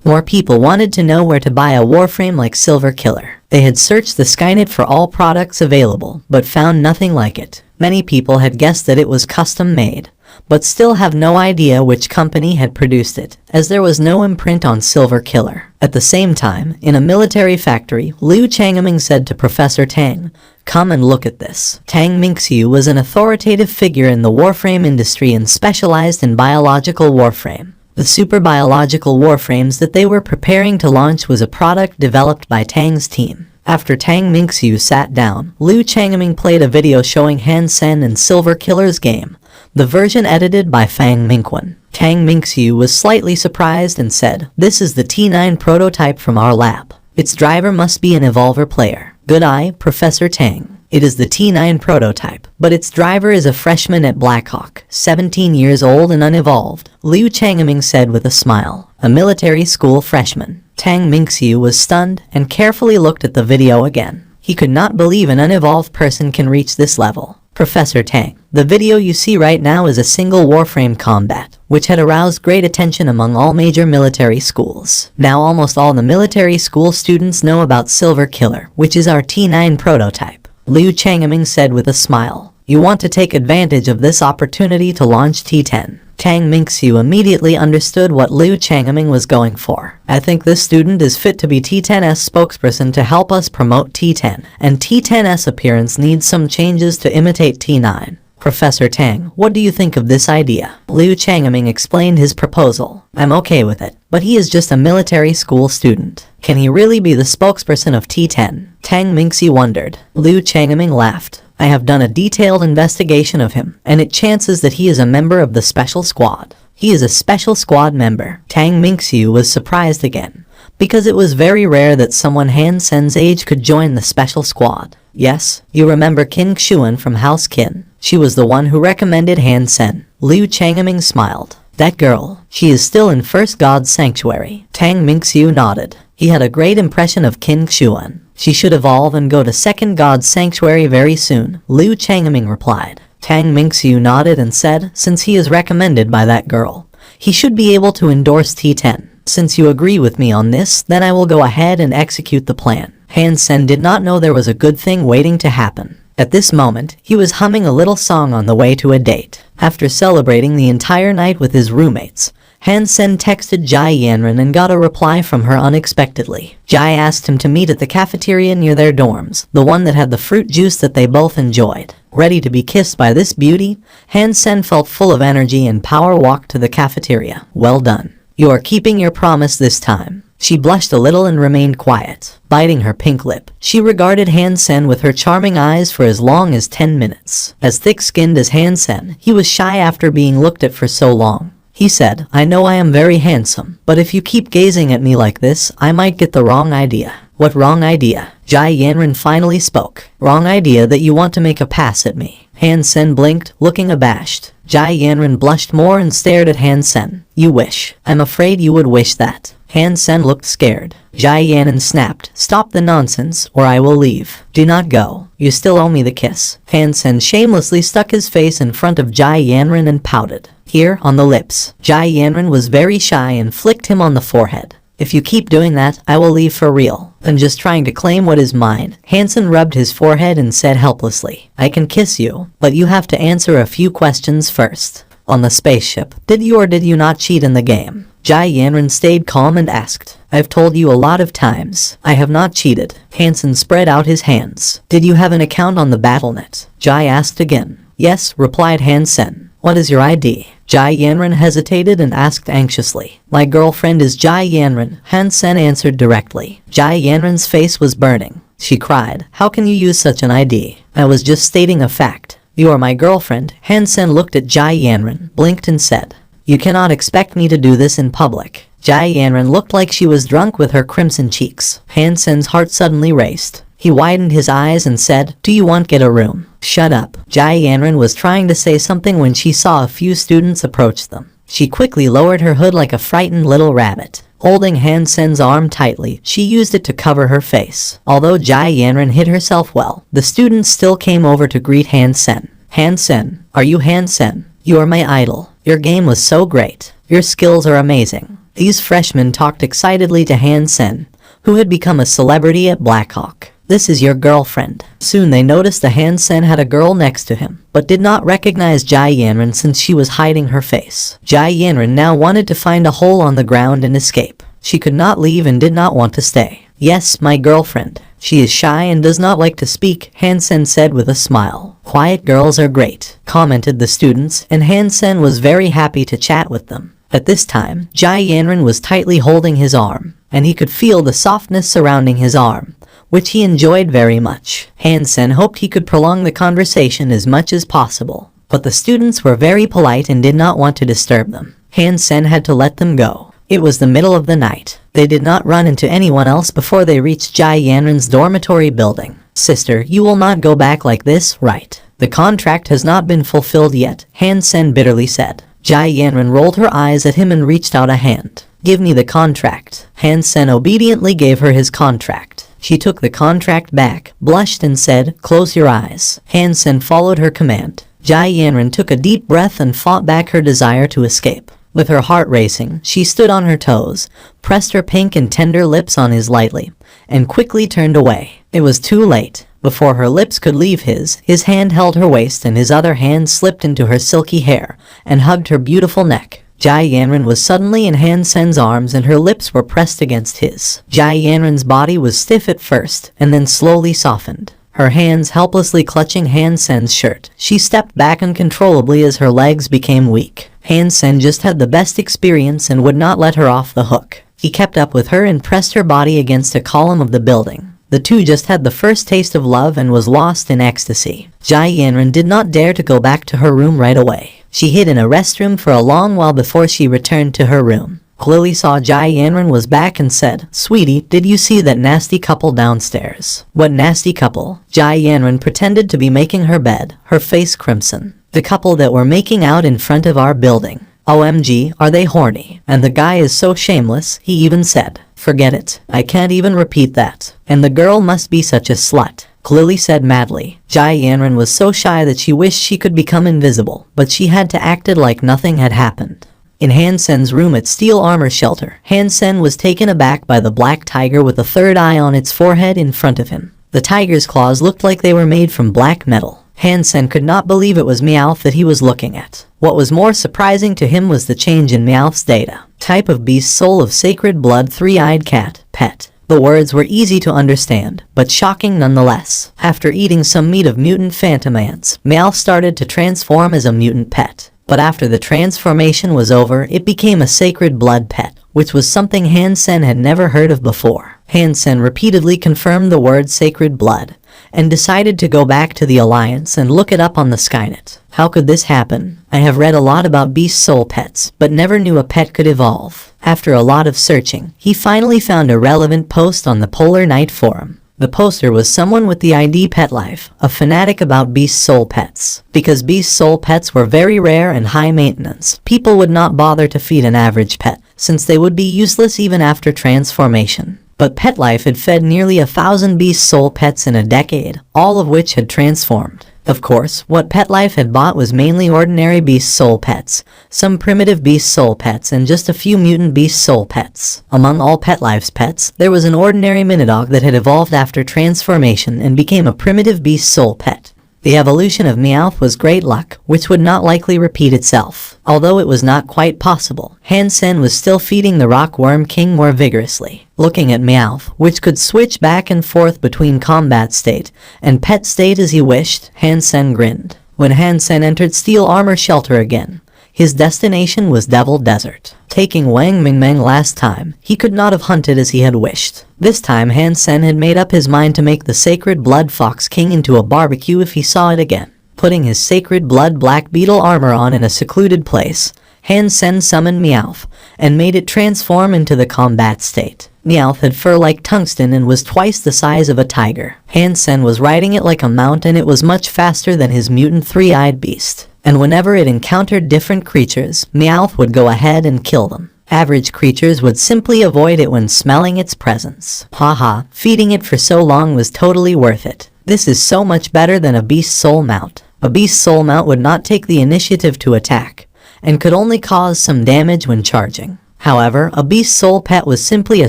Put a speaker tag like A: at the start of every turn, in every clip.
A: More people wanted to know where to buy a Warframe like Silver Killer. They had searched the Skynet for all products available, but found nothing like it. Many people had guessed that it was custom made, but still have no idea which company had produced it, as there was no imprint on Silver Killer. At the same time, in a military factory, Liu Changming said to Professor Tang, "Come and look at this." Tang Mingxiu was an authoritative figure in the Warframe industry and specialized in biological Warframe. The super biological Warframes that they were preparing to launch was a product developed by Tang's team. After Tang Mingxiu sat down, Liu Changming played a video showing Han Sen and Silver Killer's game, the version edited by Fang Mingquan. Tang Mingxiu was slightly surprised and said, "This is the T9 prototype from our lab. Its driver must be an Evolver player." "Good eye, Professor Tang. It is the T9 prototype, but its driver is a freshman at Blackhawk, 17 years old and unevolved," Liu Changming said with a smile. A military school freshman. Tang Mingxiu was stunned and carefully looked at the video again. He could not believe an unevolved person can reach this level. "Professor Tang, the video you see right now is a single Warframe combat, which had aroused great attention among all major military schools. Now almost all the military school students know about Silver Killer, which is our T9 prototype," Liu Changming said with a smile. "You want to take advantage of this opportunity to launch T10. Tang Mingxiu immediately understood what Liu Changming was going for. "I think this student is fit to be T10's spokesperson to help us promote T10, and T10's appearance needs some changes to imitate T9. Professor Tang, what do you think of this idea?" Liu Changming explained his proposal. "I'm okay with it, but he is just a military school student. Can he really be the spokesperson of T10? Tang Mingxiu wondered. Liu Changming laughed. "I have done a detailed investigation of him, and it chances that he is a member of the special squad." "He is a special squad member." Tang Mingxiu was surprised again, because it was very rare that someone Han Sen's age could join the special squad. "Yes, you remember Qin Xuan from House Qin. She was the one who recommended Han Sen." Liu Changming smiled. "That girl, she is still in First God's Sanctuary." Tang Mingxiu nodded. He had a great impression of Qin Xuan. "She should evolve and go to Second God's Sanctuary very soon," Liu Changming replied. Tang Mingxiu nodded and said, "Since he is recommended by that girl, he should be able to endorse T10. Since you agree with me on this, then I will go ahead and execute the plan." Han Sen did not know there was a good thing waiting to happen. At this moment, he was humming a little song on the way to a date. After celebrating the entire night with his roommates, Han Sen texted Jai Yanran and got a reply from her unexpectedly. Jai asked him to meet at the cafeteria near their dorms, the one that had the fruit juice that they both enjoyed. Ready to be kissed by this beauty, Han Sen felt full of energy and power walked to the cafeteria. "Well done. You are keeping your promise this time." She blushed a little and remained quiet. Biting her pink lip, she regarded Han Sen with her charming eyes for as long as 10 minutes. As thick-skinned as Han Sen, he was shy after being looked at for so long. He said, "I know I am very handsome, but if you keep gazing at me like this, I might get the wrong idea." "What wrong idea?" Jai Yanran finally spoke. "Wrong idea that you want to make a pass at me." Han Sen blinked, looking abashed. Jai Yanran blushed more and stared at Han Sen. "You wish. I'm afraid you would wish that." Han Sen looked scared. Jai Yanran snapped, "Stop the nonsense, or I will leave." "Do not go. You still owe me the kiss." Han Sen shamelessly stuck his face in front of Jai Yanran and pouted. Here, on the lips. Jai Yanran was very shy and flicked him on the forehead. "If you keep doing that, I will leave for real. I'm just trying to claim what is mine." Han Sen rubbed his forehead and said helplessly, "I can kiss you, but you have to answer a few questions first. On the spaceship, did you or did you not cheat in the game?" Jai Yanran stayed calm and asked, "I've told you a lot of times. I have not cheated." Han Sen spread out his hands. "Did you have an account on the BattleNet?" Jai asked again. "Yes," replied Han Sen. "What is your ID?" Jai Yanran hesitated and asked anxiously. "My girlfriend is Jai Yanran," Han Sen answered directly. Jai Yanran's face was burning. She cried, "How can you use such an ID? I was just stating a fact." "You are my girlfriend." Han Sen looked at Jai Yanran, blinked and said, "You cannot expect me to do this in public." Jai Yanran looked like she was drunk with her crimson cheeks. Han Sen's heart suddenly raced. He widened his eyes and said, "Do you want to get a room?" "Shut up." Jai Yanran was trying to say something when she saw a few students approach them. She quickly lowered her hood like a frightened little rabbit. Holding Han Sen's arm tightly, she used it to cover her face. Although Jai Yanran hid herself well, the students still came over to greet Han Sen. "Han Sen, are you Han Sen? You are my idol. Your game was so great. Your skills are amazing. These freshmen talked excitedly to Han Sen, who had become a celebrity at Blackhawk. "This is your girlfriend." Soon they noticed that Han Sen had a girl next to him, but did not recognize Jai Yanran since she was hiding her face. Jai Yanran now wanted to find a hole on the ground and escape. She could not leave and did not want to stay. "Yes, my girlfriend. She is shy and does not like to speak," Han Sen said with a smile. "Quiet girls are great," commented the students, and Han Sen was very happy to chat with them. At this time, Jai Yanran was tightly holding his arm, and he could feel the softness surrounding his arm, which he enjoyed very much. Han Sen hoped he could prolong the conversation as much as possible, but the students were very polite and did not want to disturb them. Han Sen had to let them go. It was the middle of the night. They did not run into anyone else before they reached Jai Yanran's dormitory building. "Sister, you will not go back like this, right? The contract has not been fulfilled yet," Han Sen bitterly said. Jai Yanran rolled her eyes at him and reached out a hand. "Give me the contract." Han Sen obediently gave her his contract. She took the contract back, blushed and said, "Close your eyes." Han Sen followed her command. Jai Yanran took a deep breath and fought back her desire to escape. With her heart racing, she stood on her toes, pressed her pink and tender lips on his lightly, and quickly turned away. It was too late. Before her lips could leave his hand held her waist and his other hand slipped into her silky hair and hugged her beautiful neck. Jai Yanran was suddenly in Han Sen's arms and her lips were pressed against his. Jai Yanran's body was stiff at first and then slowly softened. Her hands helplessly clutching Han Sen's shirt, she stepped back uncontrollably as her legs became weak. Han Sen just had the best experience and would not let her off the hook. He kept up with her and pressed her body against a column of the building. The two just had the first taste of love and was lost in ecstasy. Jai Yanran did not dare to go back to her room right away. She hid in a restroom for a long while before she returned to her room. Lily saw Jai Yanran was back and said, "Sweetie, did you see that nasty couple downstairs?" "What nasty couple?" Jai Yanran pretended to be making her bed, her face crimson. "The couple that were making out in front of our building. OMG, are they horny? And the guy is so shameless, he even said." "Forget it. I can't even repeat that. And the girl must be such a slut," Lily said madly. Jai Yanran was so shy that she wished she could become invisible, but she had to act like nothing had happened. In Han Sen's room at Steel Armor Shelter, Han Sen was taken aback by the black tiger with a third eye on its forehead in front of him. The tiger's claws looked like they were made from black metal. Han Sen could not believe it was Meowth that he was looking at. What was more surprising to him was the change in Meowth's data. Type of beast, soul of sacred blood, three-eyed cat, pet. The words were easy to understand, but shocking nonetheless. After eating some meat of mutant phantom ants, Meowth started to transform as a mutant pet. But after the transformation was over, it became a sacred blood pet, which was something Han Sen had never heard of before. Han Sen repeatedly confirmed the word sacred blood, and decided to go back to the Alliance and look it up on the Skynet. How could this happen? I have read a lot about beast soul pets, but never knew a pet could evolve. After a lot of searching, he finally found a relevant post on the Polar Night forum. The poster was someone with the ID Pet Life, a fanatic about beast soul pets. Because beast soul pets were very rare and high maintenance, people would not bother to feed an average pet, since they would be useless even after transformation. But Pet Life had fed nearly 1,000 beast soul pets in a decade, all of which had transformed. Of course, what Pet Life had bought was mainly ordinary beast soul pets, some primitive beast soul pets, and just a few mutant beast soul pets. Among all Pet Life's pets, there was an ordinary Minidog that had evolved after transformation and became a primitive beast soul pet. The evolution of Meowth was great luck, which would not likely repeat itself. Although it was not quite possible, Han Sen was still feeding the Rockworm King more vigorously. Looking at Meowth, which could switch back and forth between combat state and pet state as he wished, Han Sen grinned. When Han Sen entered Steel Armor Shelter again, his destination was Devil Desert. Taking Wang Mingmeng last time, he could not have hunted as he had wished. This time Han Sen had made up his mind to make the Sacred Blood Fox King into a barbecue if he saw it again. Putting his Sacred Blood Black Beetle armor on in a secluded place, Han Sen summoned Meowth and made it transform into the combat state. Meowth had fur like tungsten and was twice the size of a tiger. Han Sen was riding it like a mount, and it was much faster than his mutant three-eyed beast. And whenever it encountered different creatures, Meowth would go ahead and kill them. Average creatures would simply avoid it when smelling its presence. Haha, feeding it for so long was totally worth it. This is so much better than a beast soul mount. A beast soul mount would not take the initiative to attack, and could only cause some damage when charging. However, a beast soul pet was simply a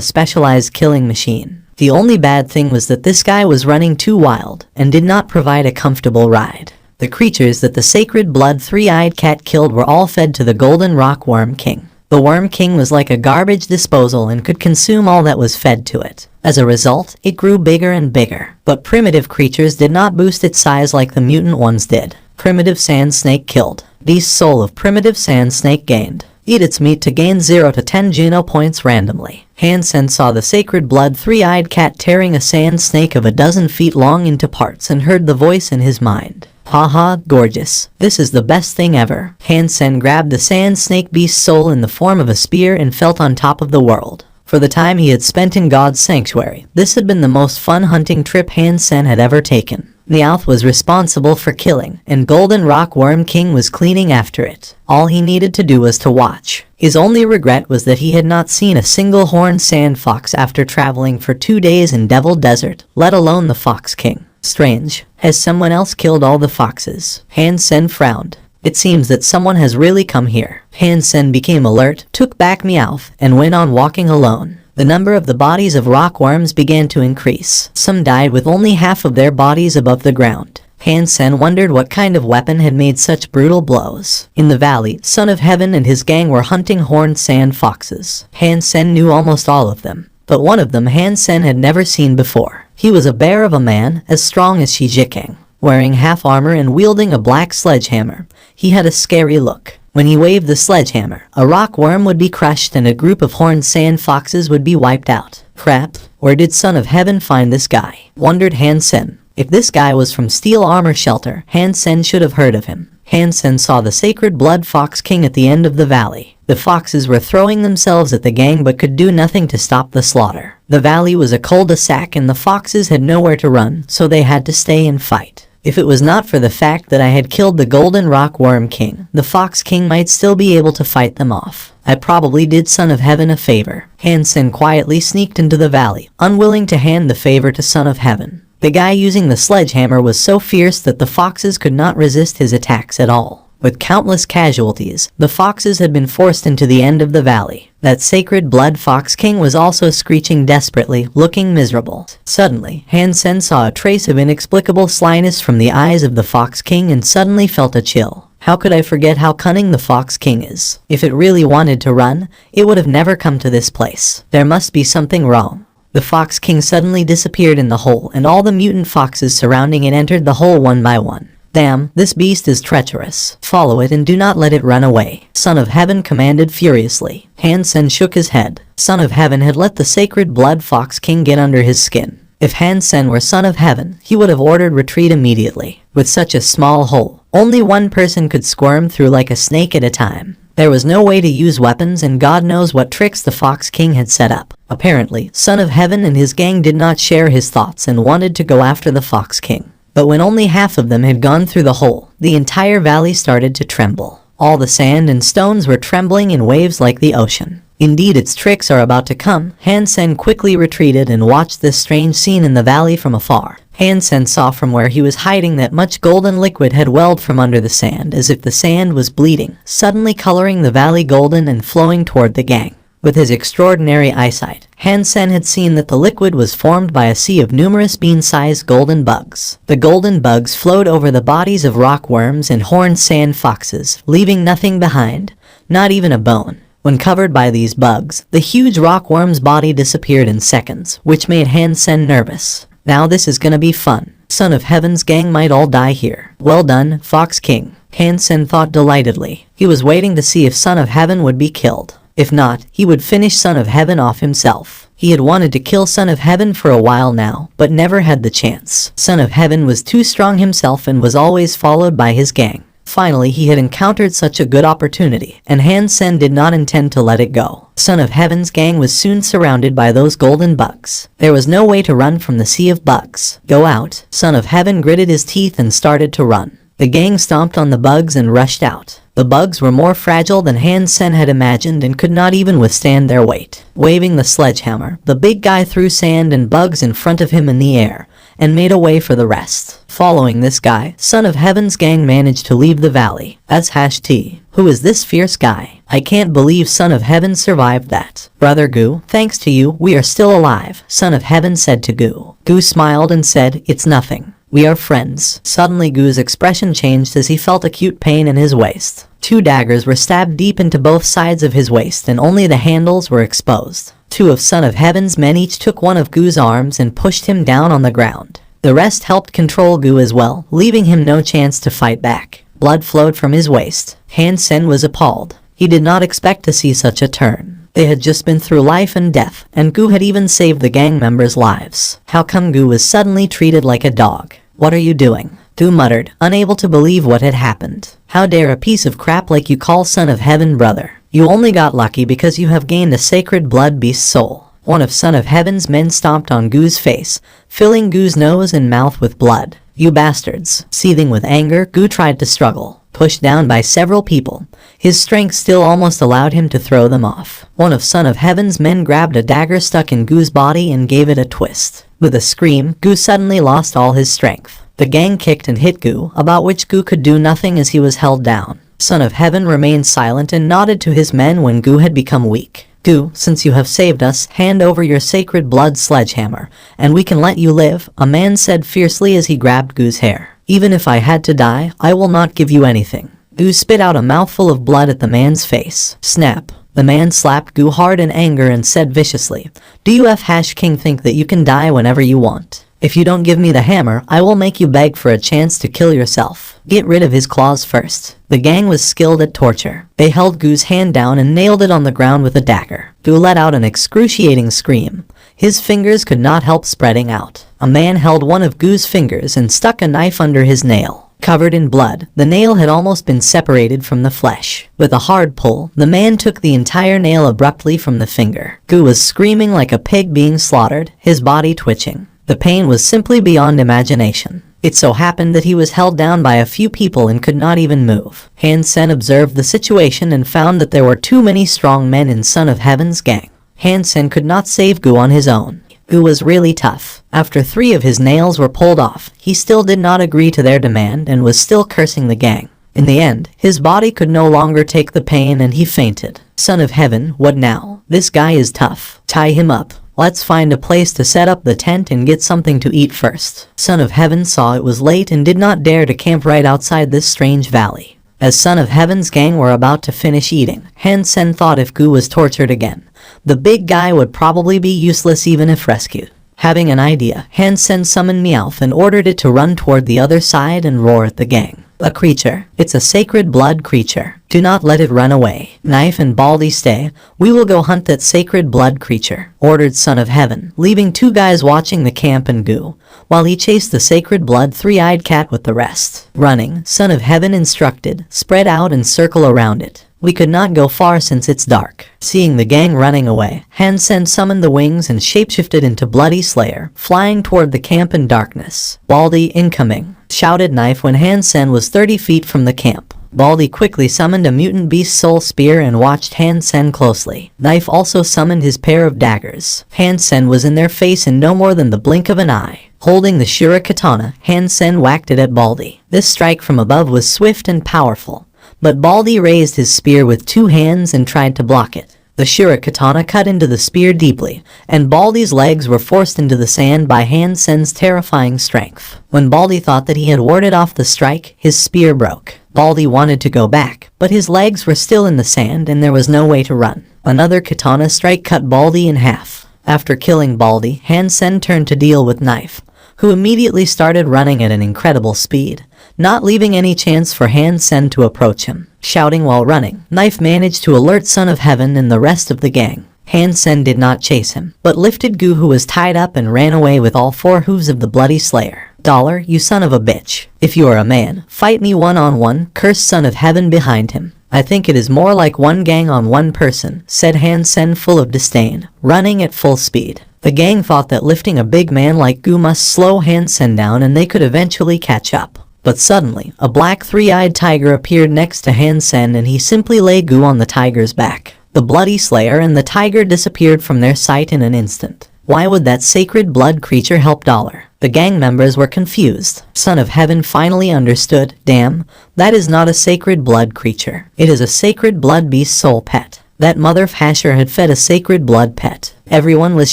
A: specialized killing machine. The only bad thing was that this guy was running too wild and did not provide a comfortable ride. The creatures that the sacred blood three-eyed cat killed were all fed to the golden rock worm king. The worm king was like a garbage disposal and could consume all that was fed to it. As a result, it grew bigger and bigger. But primitive creatures did not boost its size like the mutant ones did. Primitive sand snake killed. Beast soul of primitive sand snake gained. Eat its meat to gain 0 to 10 Geno points randomly. Hansen saw the sacred blood three-eyed cat tearing a sand snake of 12 feet long into parts and heard the voice in his mind. Haha, gorgeous. This is the best thing ever. Hansen grabbed the sand snake beast soul in the form of a spear and felt on top of the world. For the time he had spent in God's sanctuary, this had been the most fun hunting trip Hansen had ever taken. Meowth was responsible for killing, and Golden Rock Worm King was cleaning after it. All he needed to do was to watch. His only regret was that he had not seen a single horned sand fox after traveling for 2 days in Devil Desert, let alone the Fox King. Strange. Has someone else killed all the foxes? Hansen frowned. It seems that someone has really come here. Hansen became alert, took back Meowth, and went on walking alone. The number of the bodies of rockworms began to increase. Some died with only half of their bodies above the ground. Hansen wondered what kind of weapon had made such brutal blows. In the valley, Son of Heaven and his gang were hunting horned sand foxes. Hansen knew almost all of them, but one of them Hansen had never seen before. He was a bear of a man, as strong as Shijikang. Wearing half armor and wielding a black sledgehammer, he had a scary look. When he waved the sledgehammer, a rockworm would be crushed and a group of horned sand foxes would be wiped out. Crap, where did Son of Heaven find this guy? Wondered Hansen. If this guy was from Steel Armor Shelter, Hansen should have heard of him. Hansen saw the sacred blood fox king at the end of the valley. The foxes were throwing themselves at the gang but could do nothing to stop the slaughter. The valley was a cul-de-sac and the foxes had nowhere to run, so they had to stay and fight. If it was not for the fact that I had killed the Golden Rock Worm King, the Fox King might still be able to fight them off. I probably did Son of Heaven a favor. Hansen quietly sneaked into the valley, unwilling to hand the favor to Son of Heaven. The guy using the sledgehammer was so fierce that the foxes could not resist his attacks at all. With countless casualties, the foxes had been forced into the end of the valley. That sacred blood fox king was also screeching desperately, looking miserable. Suddenly, Hansen saw a trace of inexplicable slyness from the eyes of the fox king and suddenly felt a chill. How could I forget how cunning the fox king is? If it really wanted to run, it would have never come to this place. There must be something wrong. The Fox King suddenly disappeared in the hole and all the mutant foxes surrounding it entered the hole one by one. Damn, this beast is treacherous. Follow it and do not let it run away. Son of Heaven commanded furiously. Hansen shook his head. Son of Heaven had let the sacred blood Fox King get under his skin. If Hansen were Son of Heaven, he would have ordered retreat immediately. With such a small hole, only one person could squirm through like a snake at a time. There was no way to use weapons and God knows what tricks the Fox King had set up. Apparently, Son of Heaven and his gang did not share his thoughts and wanted to go after the Fox King. But when only half of them had gone through the hole, the entire valley started to tremble. All the sand and stones were trembling in waves like the ocean. Indeed, its tricks are about to come. Hansen quickly retreated and watched this strange scene in the valley from afar. Hansen saw from where he was hiding that much golden liquid had welled from under the sand as if the sand was bleeding, suddenly coloring the valley golden and flowing toward the gang. With his extraordinary eyesight, Hansen had seen that the liquid was formed by a sea of numerous bean-sized golden bugs. The golden bugs flowed over the bodies of rockworms and horned sand foxes, leaving nothing behind, not even a bone. When covered by these bugs, the huge rockworm's body disappeared in seconds, which made Hansen nervous. Now this is gonna be fun. Son of Heaven's gang might all die here. Well done, Fox King. Hansen thought delightedly. He was waiting to see if Son of Heaven would be killed. If not, he would finish Son of Heaven off himself. He had wanted to kill Son of Heaven for a while now, but never had the chance. Son of Heaven was too strong himself and was always followed by his gang. Finally, he had encountered such a good opportunity, and Hansen did not intend to let it go. Son of Heaven's gang was soon surrounded by those golden bugs. There was no way to run from the sea of bugs. Go out. Son of Heaven gritted his teeth and started to run. The gang stomped on the bugs and rushed out. The bugs were more fragile than Hansen had imagined and could not even withstand their weight. Waving the sledgehammer, the big guy threw sand and bugs in front of him in the air and made a way for the rest. Following this guy, Son of Heaven's gang managed to leave the valley. As #T. Who is this fierce guy? I can't believe Son of Heaven survived that. Brother Goo, thanks to you, we are still alive, Son of Heaven said to Goo. Goo smiled and said, it's nothing. We are friends. Suddenly Goo's expression changed as he felt acute pain in his waist. 2 daggers were stabbed deep into both sides of his waist and only the handles were exposed. 2 of Son of Heaven's men each took one of Goo's arms and pushed him down on the ground. The rest helped control Goo as well, leaving him no chance to fight back. Blood flowed from his waist. Han Sen was appalled. He did not expect to see such a turn. They had just been through life and death, and Goo had even saved the gang members' lives. How come Goo was suddenly treated like a dog? What are you doing? Goo muttered, unable to believe what had happened. How dare a piece of crap like you call Son of Heaven brother? You only got lucky because you have gained a sacred blood beast soul. One of Son of Heaven's men stomped on Goo's face, filling Goo's nose and mouth with blood. You bastards. Seething with anger, Goo tried to struggle. Pushed down by several people, his strength still almost allowed him to throw them off. One of Son of Heaven's men grabbed a dagger stuck in Goo's body and gave it a twist. With a scream, Goo suddenly lost all his strength. The gang kicked and hit Goo, about which Goo could do nothing as he was held down. Son of Heaven remained silent and nodded to his men when Goo had become weak. Goo, since you have saved us, hand over your sacred blood sledgehammer, and we can let you live, a man said fiercely as he grabbed Goo's hair. Even if I had to die, I will not give you anything. Goo spit out a mouthful of blood at the man's face. Snap. The man slapped Goo hard in anger and said viciously, do you #King think that you can die whenever you want? If you don't give me the hammer, I will make you beg for a chance to kill yourself. Get rid of his claws first. The gang was skilled at torture. They held Goo's hand down and nailed it on the ground with a dagger. Goo let out an excruciating scream. His fingers could not help spreading out. A man held one of Goo's fingers and stuck a knife under his nail. Covered in blood, the nail had almost been separated from the flesh. With a hard pull, the man took the entire nail abruptly from the finger. Goo was screaming like a pig being slaughtered, his body twitching. The pain was simply beyond imagination. It so happened that he was held down by a few people and could not even move. Han Sen observed the situation and found that there were too many strong men in Son of Heaven's gang. Han Sen could not save Goo on his own. Goo was really tough. After 3 of his nails were pulled off, he still did not agree to their demand and was still cursing the gang. In the end, his body could no longer take the pain and he fainted. Son of Heaven, what now? This guy is tough. Tie him up. Let's find a place to set up the tent and get something to eat first. Son of Heaven saw it was late and did not dare to camp right outside this strange valley. As Son of Heaven's gang were about to finish eating, Han Sen thought if Goo was tortured again, the big guy would probably be useless even if rescued. Having an idea, Han Sen summoned Meowth and ordered it to run toward the other side and roar at the gang. A creature. It's a sacred blood creature. Do not let it run away. Knife and Baldy stay. We will go hunt that sacred blood creature, ordered Son of Heaven, leaving 2 guys watching the camp and Goo, while he chased the sacred blood 3-eyed cat with the rest. Running, Son of Heaven instructed, spread out and circle around it. We could not go far since it's dark. Seeing the gang running away, Han Sen summoned the wings and shapeshifted into Bloody Slayer, flying toward the camp in darkness. Baldy incoming, shouted Knife when Han Sen was 30 feet from the camp. Baldy quickly summoned a mutant beast soul spear and watched Han Sen closely. Knife also summoned his pair of daggers. Han Sen was in their face in no more than the blink of an eye. Holding the Shura katana, Han Sen whacked it at Baldy. This strike from above was swift and powerful, but Baldy raised his spear with 2 hands and tried to block it. The Shura katana cut into the spear deeply, and Baldy's legs were forced into the sand by Han Sen's terrifying strength. When Baldy thought that he had warded off the strike, his spear broke. Baldy wanted to go back, but his legs were still in the sand and there was no way to run. Another katana strike cut Baldy in half. After killing Baldy, Han Sen turned to deal with Knife, who immediately started running at an incredible speed, not leaving any chance for Han Sen to approach him. Shouting while running, Knife managed to alert Son of Heaven and the rest of the gang. Han Sen did not chase him, but lifted Goo, who was tied up, and ran away with all 4 hooves of the Bloody Slayer. Dollar, you son of a bitch. If you are a man, fight me one-on-one, cursed Son of Heaven behind him. I think it is more like 1 gang on 1 person, said Han Sen full of disdain, running at full speed. The gang thought that lifting a big man like Goo must slow Han Sen down and they could eventually catch up. But suddenly, a black 3-eyed tiger appeared next to Han Sen and he simply lay Goo on the tiger's back. The Bloody Slayer and the tiger disappeared from their sight in an instant. Why would that sacred blood creature help Dollar? The gang members were confused. Son of Heaven finally understood. Damn, that is not a sacred blood creature. It is a sacred blood beast soul pet. That mother fasher had fed a sacred blood pet. Everyone was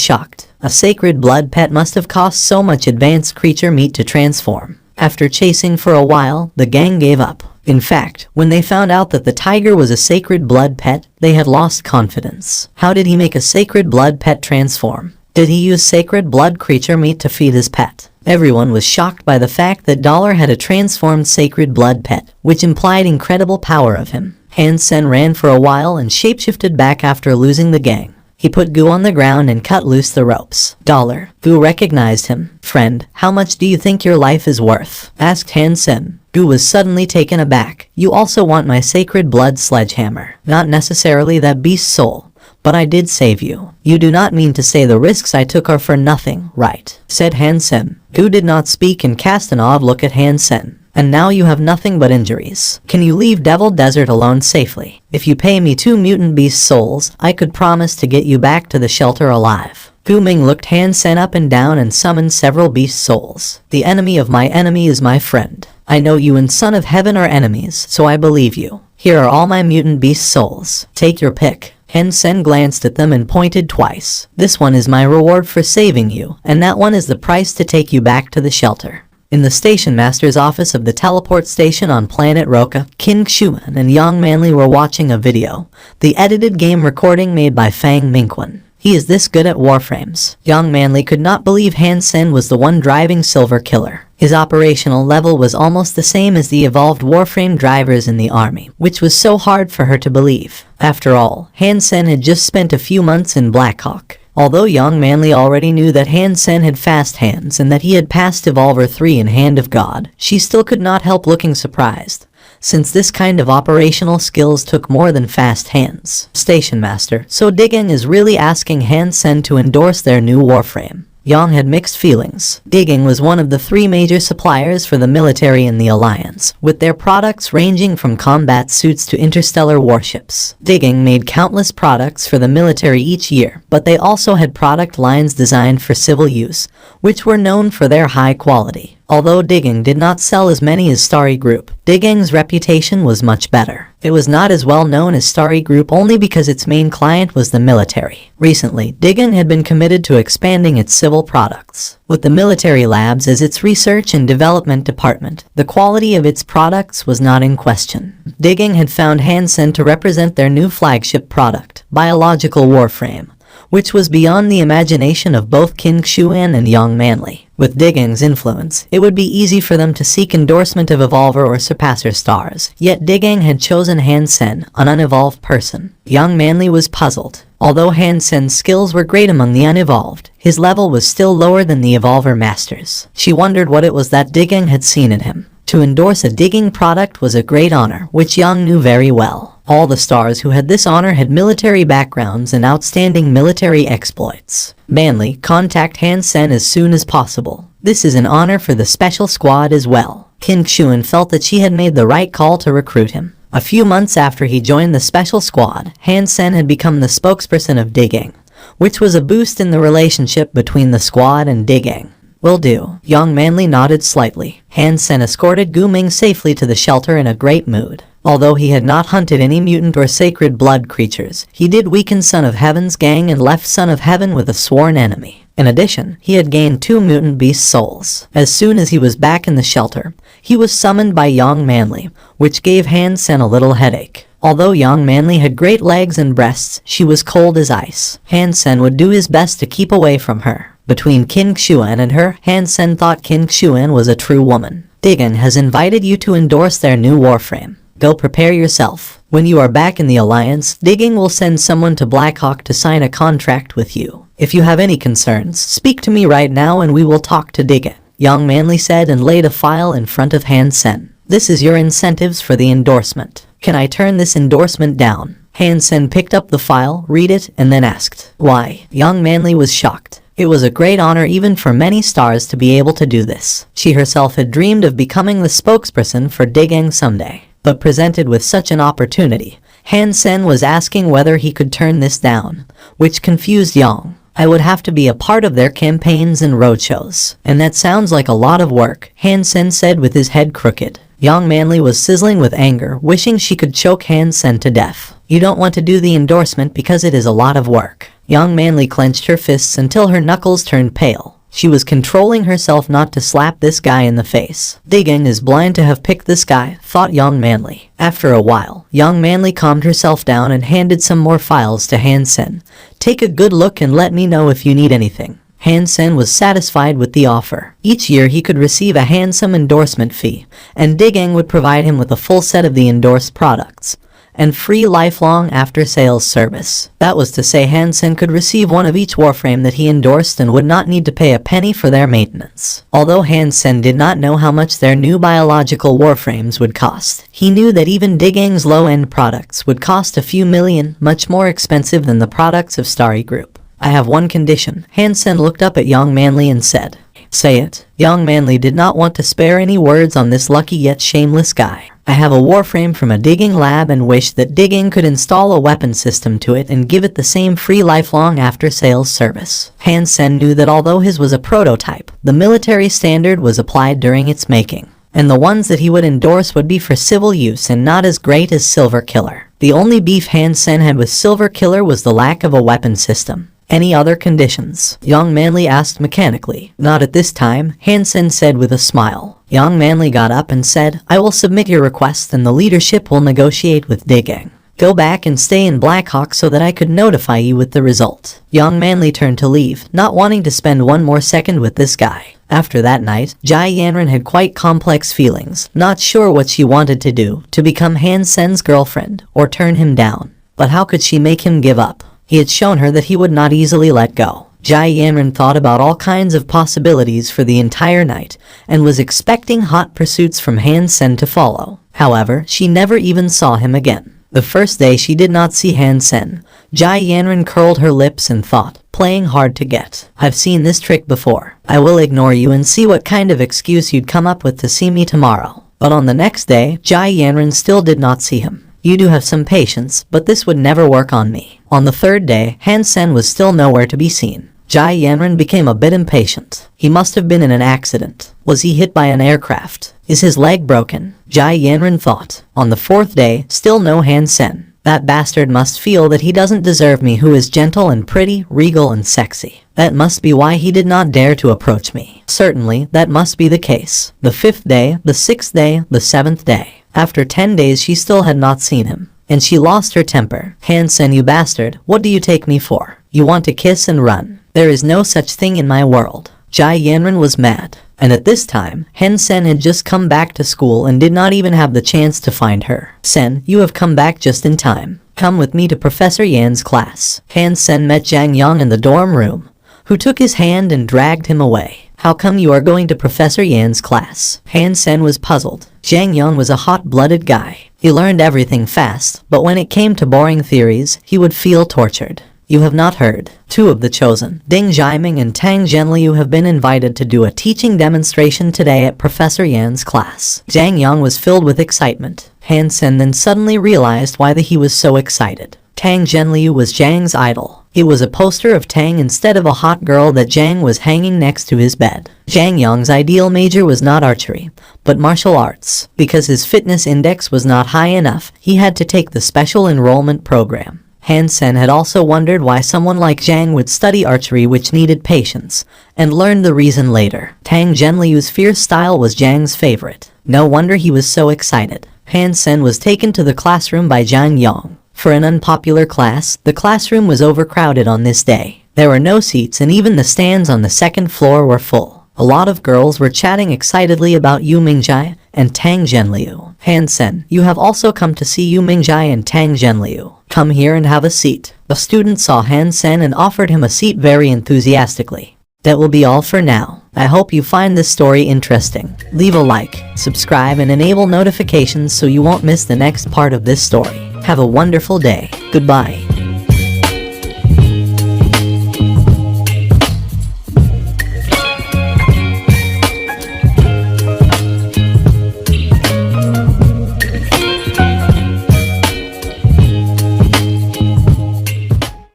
A: shocked. A sacred blood pet must have cost so much advanced creature meat to transform. After chasing for a while, the gang gave up. In fact, when they found out that the tiger was a sacred blood pet, they had lost confidence. How did he make a sacred blood pet transform? Did he use sacred blood creature meat to feed his pet? Everyone was shocked by the fact that Dollar had a transformed sacred blood pet, which implied incredible power of him. Han Sen ran for a while and shapeshifted back after losing the gang. He put Gu on the ground and cut loose the ropes. Dollar. Gu recognized him. Friend, how much do you think your life is worth? Asked Han Sen. Gu was suddenly taken aback. You also want my sacred blood sledgehammer. Not necessarily that beast's soul, but I did save you. You do not mean to say the risks I took are for nothing, right? Said Han Sen. Gu did not speak and cast an odd look at Han Sen. And now you have nothing but injuries. Can you leave Devil Desert alone safely? If you pay me 2 mutant beast souls, I could promise to get you back to the shelter alive. Gu Ming looked Han Sen up and down and summoned several beast souls. The enemy of my enemy is my friend. I know you and Son of Heaven are enemies, so I believe you. Here are all my mutant beast souls. Take your pick. Han Sen glanced at them and pointed twice. This one is my reward for saving you, and that one is the price to take you back to the shelter. In the station master's office of the teleport station on planet Roka, Qin Xuan and Yang Manli were watching a video, the edited game recording made by Fang Mingquan. He is this good at warframes. Yang Manli could not believe Han Sen was the one driving Silver Killer. His operational level was almost the same as the evolved warframe drivers in the army, which was so hard for her to believe. After all, Han Sen had just spent a few months in Blackhawk. Although Yang Manli already knew that Han Sen had fast hands and that he had passed Evolver 3 in Hand of God, she still could not help looking surprised, since this kind of operational skills took more than fast hands. Station Master, so Digging is really asking Han Sen to endorse their new warframe. Yang had mixed feelings. Digging was one of the 3 major suppliers for the military in the Alliance, with their products ranging from combat suits to interstellar warships. Digging made countless products for the military each year, but they also had product lines designed for civil use, which were known for their high quality. Although Digging did not sell as many as Starry Group, Digging's reputation was much better. It was not as well known as Starry Group only because its main client was the military. Recently, Digging had been committed to expanding its civil products. With the military labs as its research and development department, the quality of its products was not in question. Digging had found Han Sen to represent their new flagship product, Biological Warframe, which was beyond the imagination of both Qin Xuan and Yang Manli. With Digging's influence, it would be easy for them to seek endorsement of Evolver or Surpasser stars, yet Digging had chosen Han Sen, an unevolved person. Yang Manli was puzzled. Although Han Sen's skills were great among the unevolved, his level was still lower than the Evolver Masters. She wondered what it was that Digging had seen in him. To endorse a Digging product was a great honor, which Yang knew very well. All the stars who had this honor had military backgrounds and outstanding military exploits. Manly, contact Han Sen as soon as possible. This is an honor for the special squad as well. Qin Xuan felt that she had made the right call to recruit him. A few months after he joined the special squad, Han Sen had become the spokesperson of Digging, which was a boost in the relationship between the squad and Digging. Will do. Yang Manli nodded slightly. Han Sen escorted Gu Ming safely to the shelter in a great mood. Although he had not hunted any mutant or sacred blood creatures, he did weaken Son of Heaven's gang and left Son of Heaven with a sworn enemy. In addition, he had gained 2 mutant beast souls. As soon as he was back in the shelter, he was summoned by Yang Manli, which gave Han Sen a little headache. Although Yang Manli had great legs and breasts, she was cold as ice. Han Sen would do his best to keep away from her. Between Qin Xuan and her, Han Sen thought Qin Xuan was a true woman. Digging has invited you to endorse their new warframe. Go prepare yourself. When you are back in the Alliance, Digging will send someone to Blackhawk to sign a contract with you. If you have any concerns, speak to me right now and we will talk to Digging, Yang Manli said and laid a file in front of Han Sen. This is your incentives for the endorsement. Can I turn this endorsement down? Han Sen picked up the file, read it, and then asked, why? Yang Manli was shocked. It was a great honor even for many stars to be able to do this. She herself had dreamed of becoming the spokesperson for Digging someday. But presented with such an opportunity, Han Sen was asking whether he could turn this down, which confused Yang. I would have to be a part of their campaigns and roadshows. And that sounds like a lot of work, Han Sen said with his head crooked. Young Manly was sizzling with anger, wishing she could choke Han Sen to death. You don't want to do the endorsement because it is a lot of work. Young Manly clenched her fists until her knuckles turned pale. She was controlling herself not to slap this guy in the face. Digging is blind to have picked this guy, thought Young Manly. After a while, Young Manly calmed herself down and handed some more files to Han Sen. Take a good look and let me know if you need anything. Han Sen was satisfied with the offer. Each year he could receive a handsome endorsement fee, and Digging would provide him with a full set of the endorsed products and free lifelong after-sales service. That was to say Han Sen could receive one of each warframe that he endorsed and would not need to pay a penny for their maintenance. Although Han Sen did not know how much their new biological warframes would cost, he knew that even Digging's low-end products would cost a few million, much more expensive than the products of Starry Group. I have one condition. Han Sen looked up at Young Manly and said, "Say it." Young Manly did not want to spare any words on this lucky yet shameless guy. I have a warframe from a Digging lab and wish that Digging could install a weapon system to it and give it the same free lifelong after-sales service. Han Sen knew that although his was a prototype, the military standard was applied during its making, and the ones that he would endorse would be for civil use and not as great as Silver Killer. The only beef Han Sen had with Silver Killer was the lack of a weapon system. Any other conditions? Young Manly asked mechanically. Not at this time, Han Sen said with a smile. Young Manly got up and said, I will submit your request and the leadership will negotiate with Digging. Go back and stay in Blackhawk so that I could notify you with the result. Young Manly turned to leave, not wanting to spend one more second with this guy. After that night, Jai Yanran had quite complex feelings, not sure what she wanted to do, to become Han Sen's girlfriend, or turn him down. But how could she make him give up? He had shown her that he would not easily let go. Jai Yanran thought about all kinds of possibilities for the entire night, and was expecting hot pursuits from Han Sen to follow. However, she never even saw him again. The first day she did not see Han Sen, Jai Yanran curled her lips and thought, playing hard to get. I've seen this trick before. I will ignore you and see what kind of excuse you'd come up with to see me tomorrow. But on the next day, Jai Yanran still did not see him. You do have some patience, but this would never work on me. On the third day, Han Sen was still nowhere to be seen. Jai Yanran became a bit impatient. He must have been in an accident. Was he hit by an aircraft? Is his leg broken? Jai Yanran thought. On the fourth day, still no Han Sen. That bastard must feel that he doesn't deserve me, who is gentle and pretty, regal and sexy. That must be why he did not dare to approach me. Certainly, that must be the case. The fifth day, the sixth day, the seventh day. After 10 days she still had not seen him, and she lost her temper. Han Sen, you bastard, what do you take me for? You want to kiss and run? There is no such thing in my world. Jai Yanran was mad, and at this time, Han Sen had just come back to school and did not even have the chance to find her. Sen, you have come back just in time. Come with me to Professor Yan's class. Han Sen met Zhang Yang in the dorm room, who took his hand and dragged him away. How come you are going to Professor Yan's class? Han Sen was puzzled. Zhang Yang was a hot-blooded guy. He learned everything fast, but when it came to boring theories, he would feel tortured. You have not heard. Two of the chosen, Ding Zhaiming and Tang Zhenliu, have been invited to do a teaching demonstration today at Professor Yan's class. Zhang Yang was filled with excitement. Han Sen then suddenly realized why he was so excited. Tang Zhenliu was Zhang's idol. It was a poster of Tang instead of a hot girl that Zhang was hanging next to his bed. Zhang Yang's ideal major was not archery, but martial arts. Because his fitness index was not high enough, he had to take the special enrollment program. Han Sen had also wondered why someone like Zhang would study archery, which needed patience, and learned the reason later. Tang Zhenliu's fierce style was Zhang's favorite. No wonder he was so excited. Han Sen was taken to the classroom by Zhang Yang. For an unpopular class, the classroom was overcrowded on this day. There were no seats and even the stands on the second floor were full. A lot of girls were chatting excitedly about Yu Mingjai and Tang Zhenliu. Han Sen, you have also come to see Yu Mingjai and Tang Zhenliu. Come here and have a seat. The student saw Han Sen and offered him a seat very enthusiastically. That will be all for now. I hope you find this story interesting. Leave a like, subscribe and enable notifications so you won't miss the next part of this story. Have a wonderful day. Goodbye.